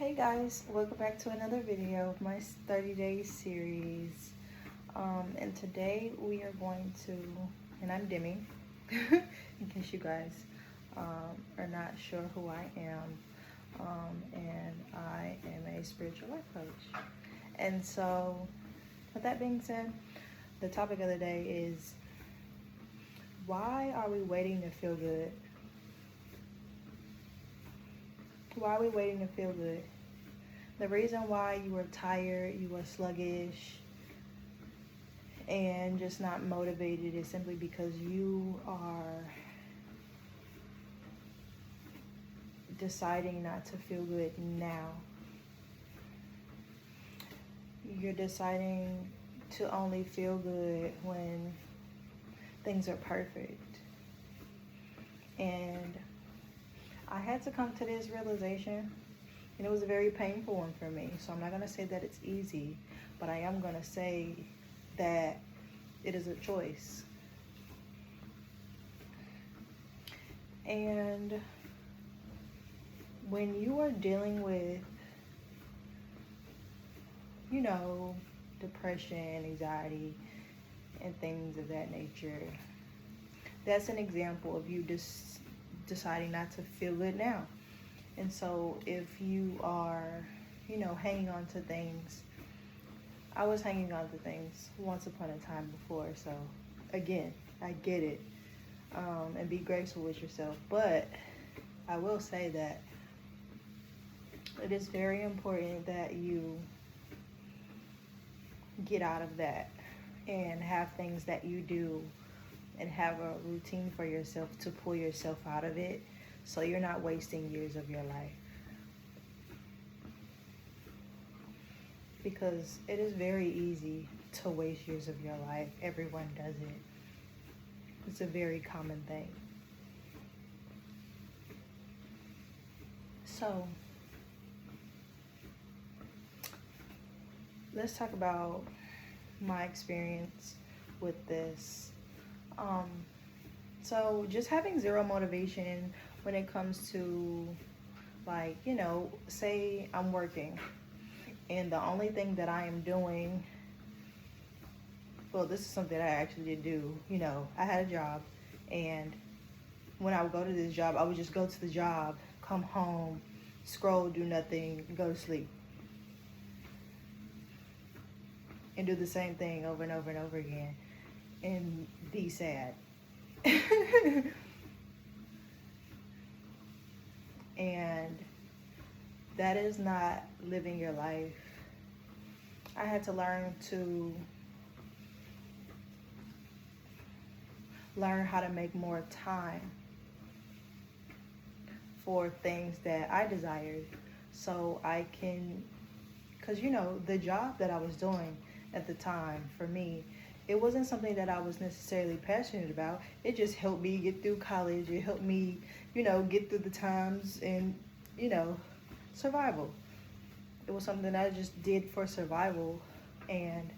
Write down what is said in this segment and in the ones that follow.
Hey guys, welcome back to another video of my 30-day series. And today we are going to, and I'm Demi, in case you guys are not sure who I am. And I am a spiritual life coach. And so, with that being said, the topic of the day is, why are we waiting to feel good? Why are we waiting to feel good? The reason why you are tired, you are sluggish, and just not motivated is simply because you are deciding not to feel good now. You're deciding to only feel good when things are perfect. And I had to come to this realization, and it was a very painful one for me. So I'm not going to say that it's easy, but I am going to say that it is a choice. And when you are dealing with, depression, anxiety, and things of that nature, that's an example of you just deciding not to feel good now. And so if you are, hanging on to things, I was hanging on to things once upon a time before. So again, I get it. And be graceful with yourself. But I will say that it is very important that you get out of that and have things that you do and have a routine for yourself to pull yourself out of it, so you're not wasting years of your life. Because it is very easy to waste years of your life. Everyone does it. It's a very common thing. So, let's talk about my experience with this. So just having zero motivation when it comes to, say I'm working and the only thing that I am doing, well, this is something I actually did do. I had a job, and when I would go to this job, I would just go to the job, come home, scroll, do nothing, go to sleep. And do the same thing over and over and over again and be sad. And that is not living your life. I had to learn how to make more time for things that I desired, so I can, because the job that I was doing at the time, for me, it wasn't something that I was necessarily passionate about. It just helped me get through college. It helped me, get through the times and, survival. It was something I just did for survival. And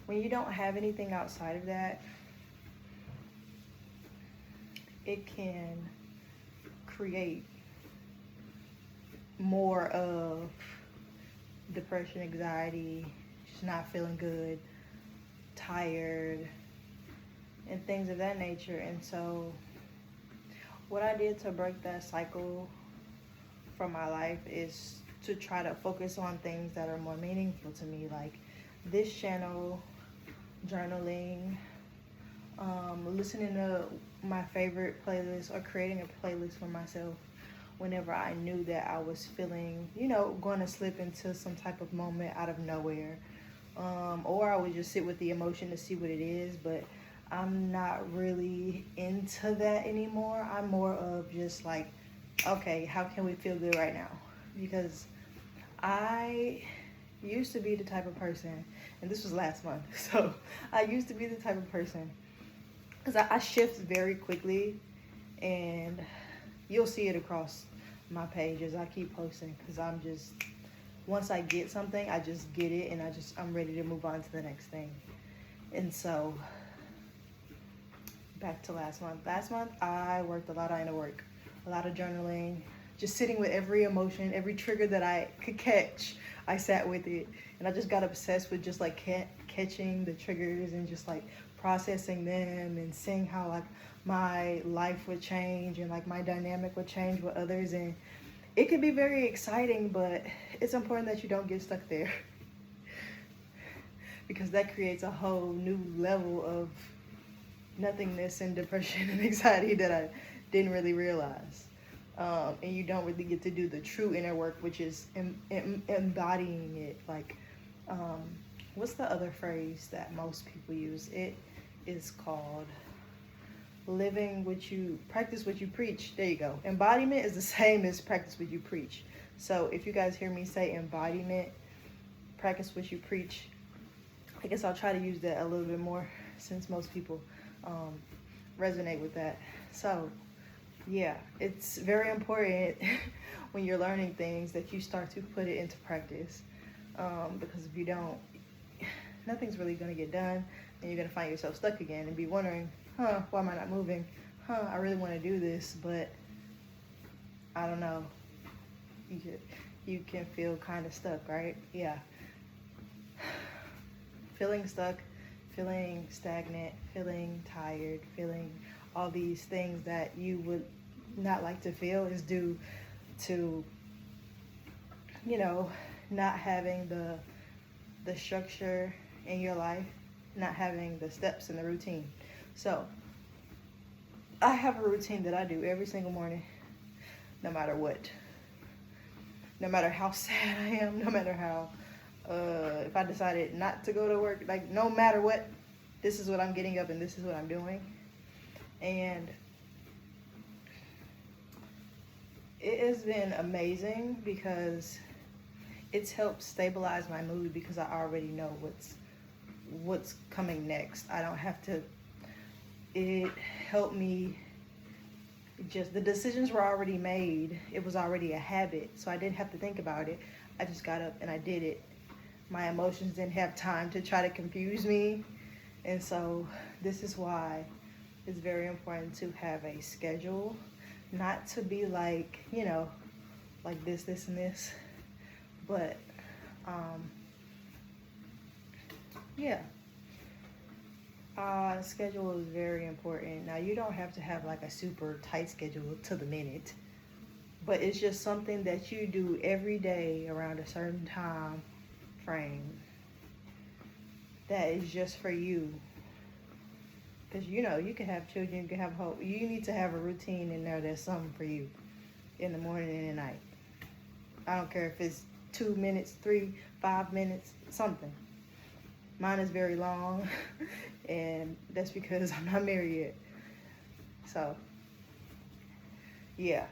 when you don't have anything outside of that, it can create more of depression, anxiety, just not feeling good, tired, and things of that nature. And so what I did to break that cycle from my life is to try to focus on things that are more meaningful to me, like this channel, journaling, listening to my favorite playlist, or creating a playlist for myself whenever I knew that I was feeling, going to slip into some type of moment out of nowhere. Or I would just sit with the emotion to see what it is, but I'm not really into that anymore. I'm more of just like, okay, how can we feel good right now? Because I used to be the type of person, and this was last month, so I used to be the type of person, because I shift very quickly, and you'll see it across my pages. I keep posting because I'm just, once I get something, I just get it, and I'm ready to move on to the next thing. And so, back to last month. Last month, I worked a lot of inner work, a lot of journaling, just sitting with every emotion, every trigger that I could catch. I sat with it, and I just got obsessed with just like catching the triggers and just like processing them and seeing how like my life would change and like my dynamic would change with others. And it can be very exciting, but it's important that you don't get stuck there because that creates a whole new level of nothingness and depression and anxiety that I didn't really realize. And you don't really get to do the true inner work, which is embodying it. Like, what's the other phrase that most people use? It is called practice what you preach. There you go. Embodiment is the same as practice what you preach. So if you guys hear me say embodiment, practice what you preach, I guess I'll try to use that a little bit more since most people resonate with that. So yeah, it's very important when you're learning things that you start to put it into practice, because if you don't, nothing's really going to get done, and you're going to find yourself stuck again and be wondering, why am I not moving? I really want to do this, but I don't know. You can feel kind of stuck, right? Yeah. Feeling stuck, feeling stagnant, feeling tired, feeling all these things that you would not like to feel is due to, not having the structure in your life, not having the steps and the routine. So I have a routine that I do every single morning, no matter what. No matter how sad I am, no matter how, if I decided not to go to work, like no matter what, this is what I'm getting up and this is what I'm doing. And it has been amazing because it's helped stabilize my mood because I already know what's coming next. I don't have to, it helped me, just the decisions were already made. It was already a habit, so I didn't have to think about it. I just got up and I did it. My emotions didn't have time to try to confuse me. And so this is why it's very important to have a schedule, not to be like, like this, and this, but yeah. Schedule is very important. Now, you don't have to have like a super tight schedule to the minute, but it's just something that you do every day around a certain time frame that is just for you. Because you can have children, you can have hope. You need to have a routine in there that's something for you in the morning and at night. I don't care if it's 2 minutes, 3, 5 minutes, something. Mine is very long, and that's because I'm not married yet. So, yeah.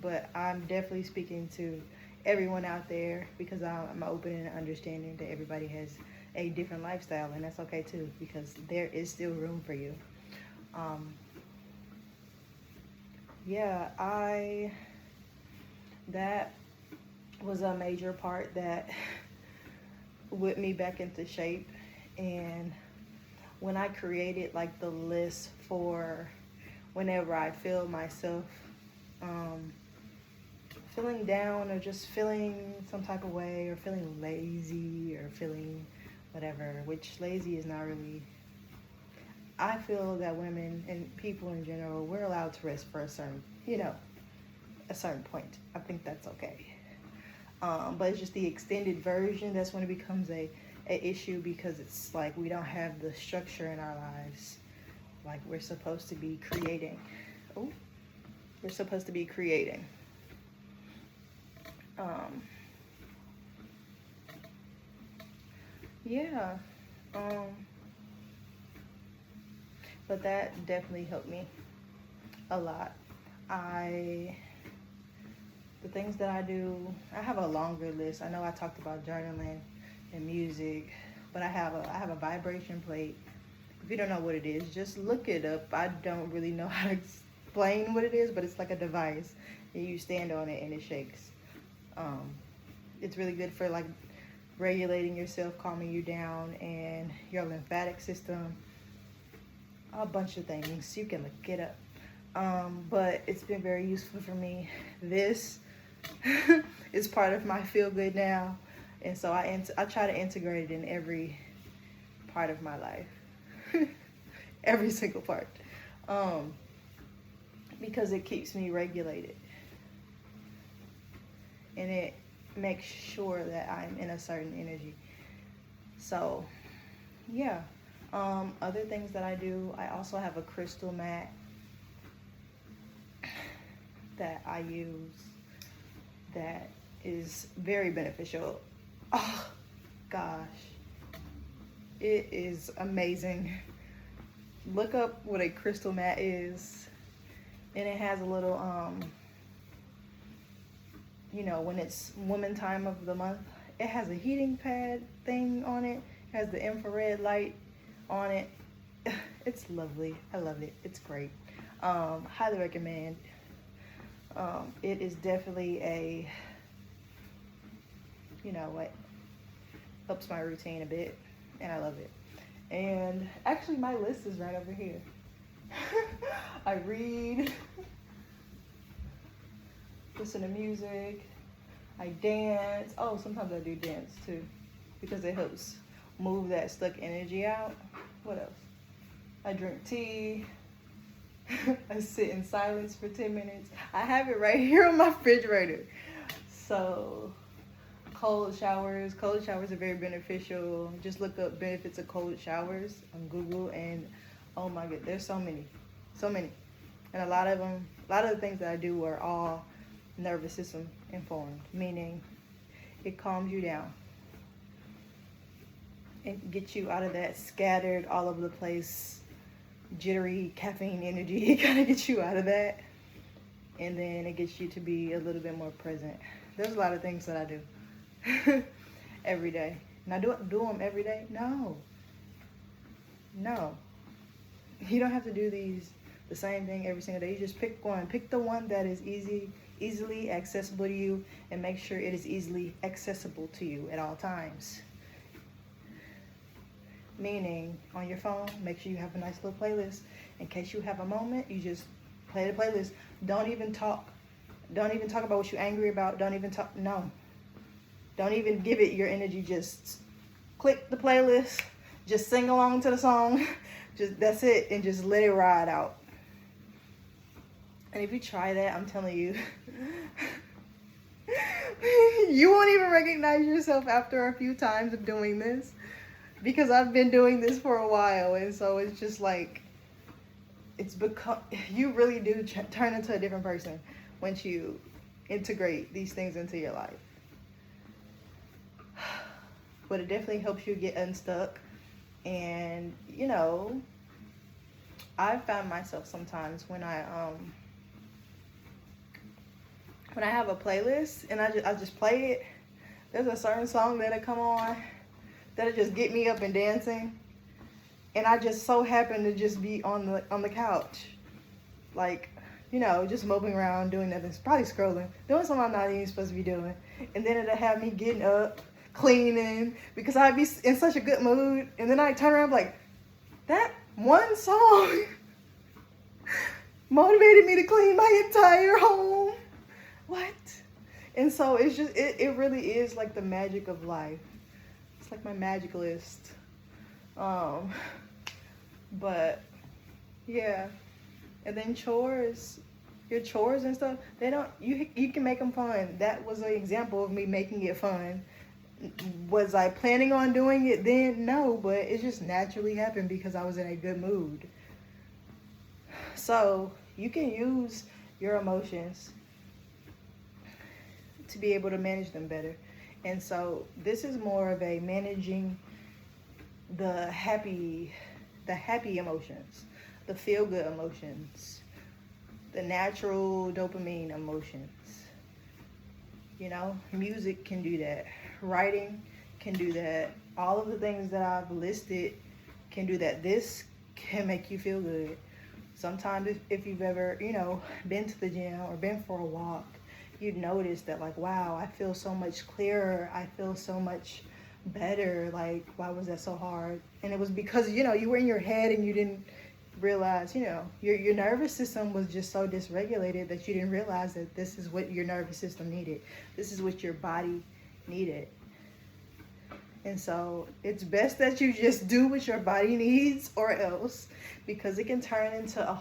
But I'm definitely speaking to everyone out there because I'm open and understanding that everybody has a different lifestyle, and that's okay too, because there is still room for you. That was a major part that whipped me back into shape. And when I created like the list for whenever I feel myself feeling down or just feeling some type of way or feeling lazy or feeling whatever, which lazy is not really, I feel that women and people in general, we're allowed to rest for a certain point. I think that's okay. But it's just the extended version that's when it becomes a issue, because it's like we don't have the structure in our lives like we're supposed to be creating. We're supposed to be creating. Yeah. But that definitely helped me a lot. The things that I do, I have a longer list. I know I talked about journaling and music, but I have a vibration plate. If you don't know what it is, just look it up. I don't really know how to explain what it is, but it's like a device, and you stand on it and it shakes. It's really good for like regulating yourself, calming you down, and your lymphatic system. A bunch of things. You can look it up. But it's been very useful for me. This It's part of my feel good now. And so I try to integrate it in every part of my life. Every single part. Because it keeps me regulated. And it makes sure that I'm in a certain energy. So, yeah. Other things that I do, I also have a crystal mat that I use that is very beneficial. Oh, gosh. It is amazing. Look up what a crystal mat is. And it has a little, when it's woman time of the month, it has a heating pad thing on it. It has the infrared light on it. It's lovely. I love it. It's great. Highly recommend. It is definitely what helps my routine a bit, and I love it. And actually, my list is right over here. I read, listen to music, I dance. Oh, sometimes I do dance too, because it helps move that stuck energy out. What else? I drink tea. I sit in silence for 10 minutes. I have it right here on my refrigerator. So, cold showers. Cold showers are very beneficial. Just look up benefits of cold showers on Google, and oh my god, there's so many. And a lot of the things that I do are all nervous system informed, meaning it calms you down. It gets you out of that scattered, all over the place, jittery caffeine energy. It kind of gets you out of that. And then it gets you to be a little bit more present. There's a lot of things that I do every day. And I do them every day? No. You don't have to do the same thing every single day. You just pick one. Pick the one that is easily accessible to you, and make sure it is easily accessible to you at all times. Meaning, on your phone, make sure you have a nice little playlist. In case you have a moment, you just play the playlist. Don't even talk about what you're angry about. Don't even give it your energy. Just click the playlist. Just sing along to the song. That's it, and just let it ride out. And if you try that, I'm telling you, you won't even recognize yourself after a few times of doing this. Because I've been doing this for a while, and so it's just like, you really do turn into a different person once you integrate these things into your life. But it definitely helps you get unstuck. And, I find myself sometimes when I have a playlist and I just play it, there's a certain song that'll come on that'll just get me up and dancing, and I just so happen to just be on the couch, like, just moping around, doing nothing, probably scrolling, doing something I'm not even supposed to be doing, and then it'll have me getting up, cleaning, because I'd be in such a good mood, and then I turn around like, that one song motivated me to clean my entire home. What? And so it's just, it really is like the magic of life. It's like my magic list. But yeah. And then your chores and stuff, you can make them fun. That was an example of me making it fun. Was I planning on doing it then? No, but it just naturally happened because I was in a good mood. So you can use your emotions to be able to manage them better. And so this is more of a managing the happy emotions, the feel-good emotions, the natural dopamine emotions. Music can do that. Writing can do that. All of the things that I've listed can do that. This can make you feel good. Sometimes if you've ever, been to the gym or been for a walk, you'd notice that, like, wow, I feel so much clearer. I feel so much better. Like, why was that so hard? And it was because, you were in your head and you didn't realize, you know, your nervous system was just so dysregulated that you didn't realize that this is what your nervous system needed. This is what your body needed. And so it's best that you just do what your body needs, or else, because it can turn into a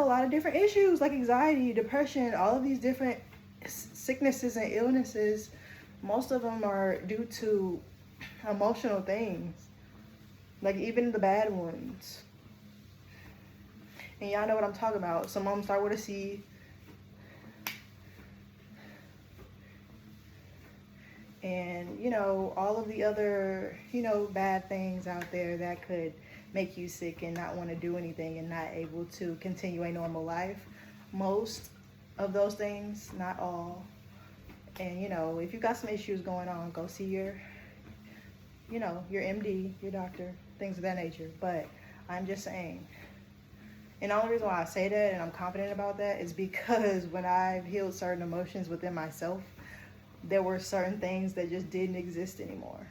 lot of different issues like anxiety, depression, all of these different sicknesses and illnesses. Most of them are due to emotional things, like even the bad ones. And y'all know what I'm talking about. Some of them start with a C. And, you know, all of the other, you know, bad things out there that could make you sick and not want to do anything and not able to continue a normal life. Most of those things, not all. And, you know, if you got some issues going on, go see your, you know, your MD, your doctor, things of that nature. But I'm just saying, and the only reason why I say that and I'm confident about that is because when I've healed certain emotions within myself, there were certain things that just didn't exist anymore.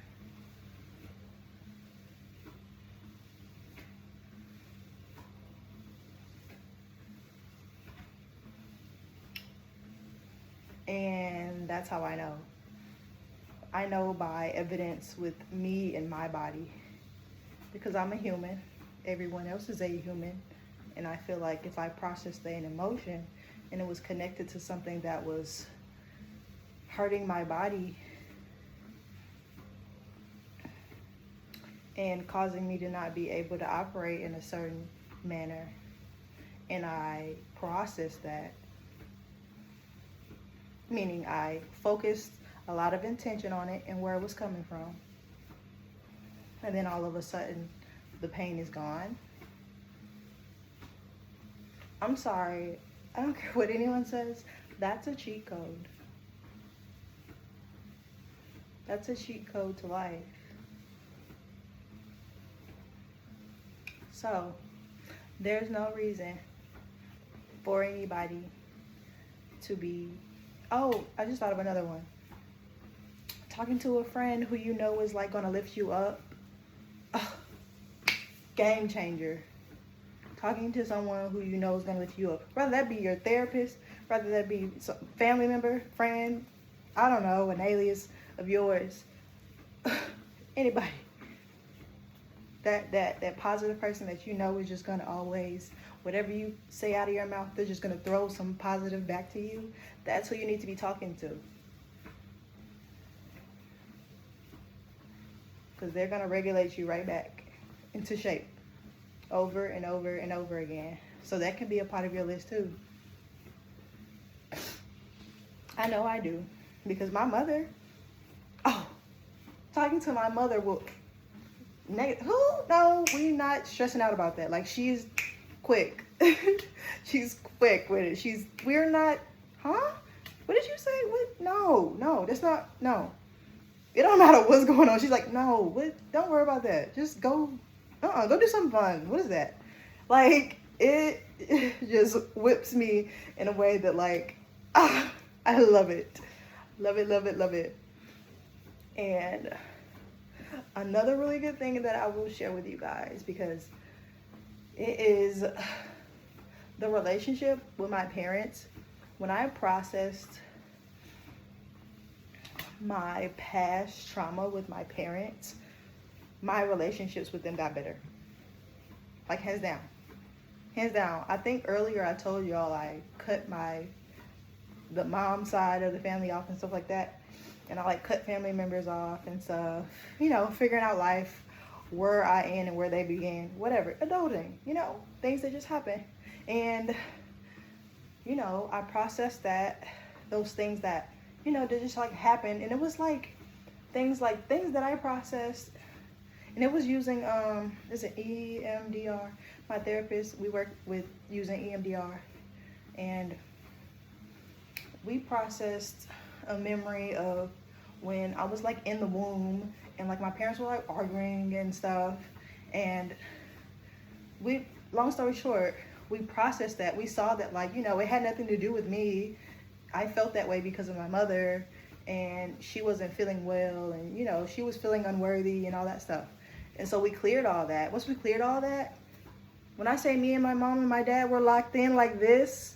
And that's how I know. I know by evidence with me and my body, because I'm a human. Everyone else is a human. And I feel like if I processed an emotion and it was connected to something that was hurting my body and causing me to not be able to operate in a certain manner, and I processed that, meaning I focused a lot of intention on it and where it was coming from, and then all of a sudden the pain is gone. I'm sorry, I don't care what anyone says, that's a cheat code. That's a cheat code to life. So, there's no reason for anybody to be... Oh, I just thought of another one. Talking to a friend who you know is like gonna lift you up. Oh, game changer. Talking to someone who you know is gonna lift you up. Whether that be your therapist, whether that be some family member, friend, I don't know, an alias of yours. Anybody. That positive person that you know is just gonna always, whatever you say out of your mouth, they're just gonna throw some positive back to you. That's who you need to be talking to. Because they're gonna regulate you right back into shape over and over and over again. So that can be a part of your list too. I know I do. Because my mother, talking to my mother will... No, we're not stressing out about that. Like, she's quick. She's quick with it. We're not, huh? What did you say? What? No, that's not, no. It don't matter what's going on. She's like, no, what? Don't worry about that. Just go do something fun. What is that? Like, it just whips me in a way that, like, I love it. Love it, love it, love it. And another really good thing that I will share with you guys, because it is the relationship with my parents. When I processed my past trauma with my parents, my relationships with them got better. Like, hands down. Hands down. I think earlier I told y'all I cut the mom side of the family off and stuff like that. And I like cut family members off and stuff, you know, figuring out life, where I end and where they began, whatever, adulting, you know, things that just happen. And, you know, I processed those things that, you know, that just like happened. And it was like things that I processed, and it was using, it's an EMDR. My therapist, we work with using EMDR, and we processed a memory of when I was like in the womb, and like my parents were like arguing and stuff, and long story short, we processed that. We saw that, like, you know, it had nothing to do with me. I felt that way because of my mother, and she wasn't feeling well, and, you know, she was feeling unworthy and all that stuff. And so we cleared all that. Once we cleared all that, when I say me and my mom and my dad were locked in like this,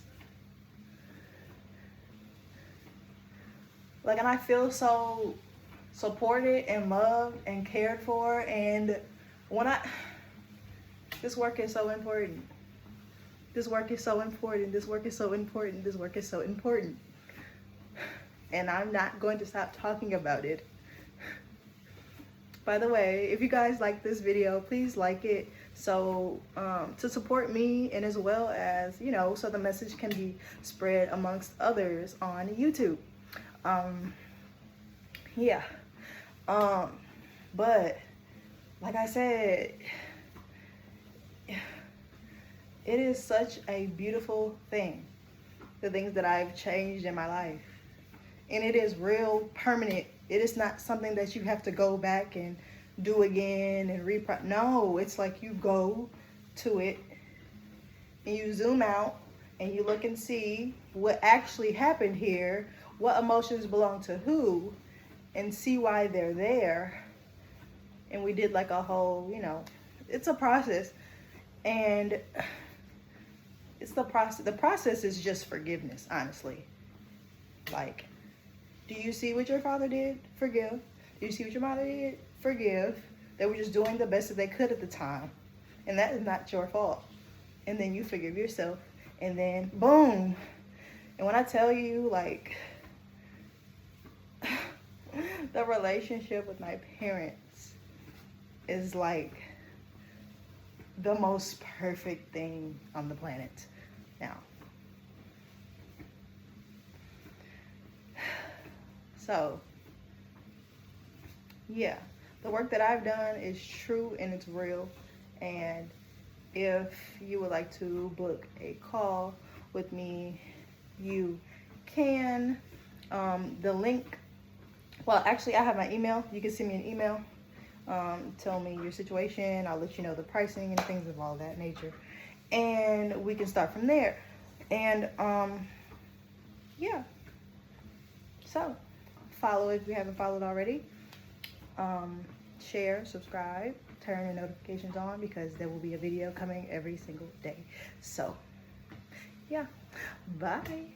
like, and I feel so supported and loved and cared for. And when this work is so important. This work is so important. This work is so important. This work is so important. And I'm not going to stop talking about it. By the way, if you guys like this video, please like it, so to support me, and as well as, you know, so the message can be spread amongst others on YouTube. Yeah. But like I said, it is such a beautiful thing, the things that I've changed in my life. And it is real permanent. It is not something that you have to go back and do again and no, it's like you go to it and you zoom out and you look and see what actually happened here, what emotions belong to who, and see why they're there. And we did like a whole, you know, it's a process. And it's the process. The process is just forgiveness, honestly. Like, do you see what your father did? Forgive. Do you see what your mother did? Forgive. They were just doing the best that they could at the time. And that is not your fault. And then you forgive yourself. And then, boom. And when I tell you, like, the relationship with my parents is like the most perfect thing on the planet now. So, yeah, the work that I've done is true and it's real. And if you would like to book a call with me, you can. The link, well, actually, I have my email. You can send me an email. Tell me your situation. I'll let you know the pricing and things of all that nature. And we can start from there. And, yeah. So, follow if you haven't followed already. Share, subscribe, turn the notifications on, because there will be a video coming every single day. So, yeah. Bye.